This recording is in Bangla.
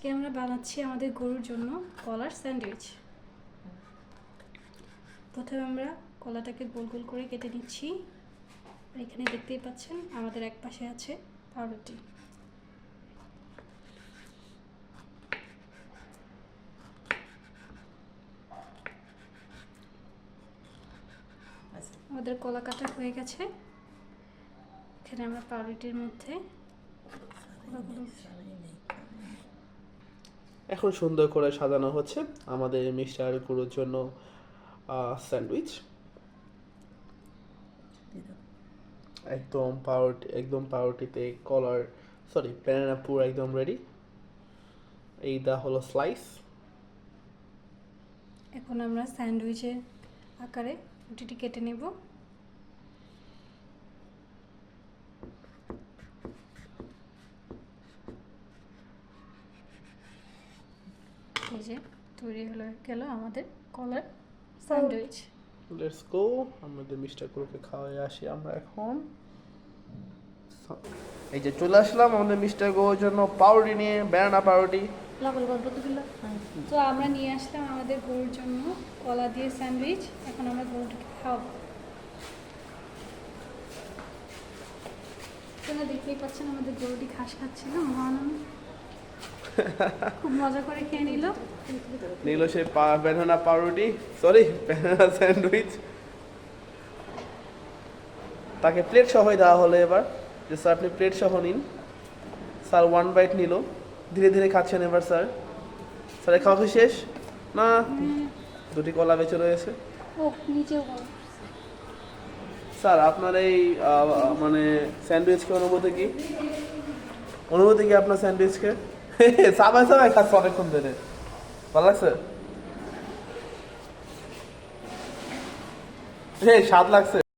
আজকে আমরা বানাচ্ছি আমাদের গরুর জন্য কলার স্যান্ডউইচ। প্রথমে আমরা কলাটাকে গোল গোল করে কেটে নিচ্ছি। আর এখানে দেখতেই পাচ্ছেন আমাদের এক পাশে আছে পাউরুটি। আমাদের কলা কাটা হয়ে গেছে। এখানে আমরা পাউরুটির মধ্যে এখন সুন্দর করে সাজানো হচ্ছে আমাদের মিস্টার গুরুর জন্য স্যান্ডউইচ। একদম পাউরুটিতে কলার ব্যানানা পুর একদম রেডি। এইটা হলো স্লাইস। এখন আমরা স্যান্ডউইচের আকারে রুটিটি কেটে নেব। এই যে তৈরি হলো গেল আমাদের কলার স্যান্ডউইচ। লেটস গো, আমাদের মিস্টার গুরুকে খাওয়াই আসি আমরা এখন। এই যে চলে আসলাম আমাদের মিস্টার গুরুর জন্য পাউরুটি নিয়ে, ব্যানানা পাউরুটি। তো আমরা নিয়ে আসলাম আমাদের গরুর জন্য কলা দিয়ে স্যান্ডউইচ। এখন আমরা গরুটাকে খাওয়াবো। আপনারা দেখতেই পাচ্ছেন আমাদের গরুটি ঘাস খাচ্ছিল। মহানন্দ খুব মজা করে খেয়ে নিল সে ব্যানানা স্যান্ডউইচ। তাকে প্লেট সহ দেওয়া হলো এবার, যে স্যার আপনি প্লেট সহ নিন। স্যার 1 বাইট নিল, ধীরে ধীরে খাচ্ছেন এবার। স্যারের খাওয়া কি শেষ? না, 2টি কলা বেঁচে রয়েছে। স্যার আপনার এই স্যান্ডউইচকে অনুভূতি কি আপনার স্যান্ডউইচকে? সবাই খাচ্ছে অনেকক্ষণ ধরে। ভালো লাগছে? স্বাদ লাগছে?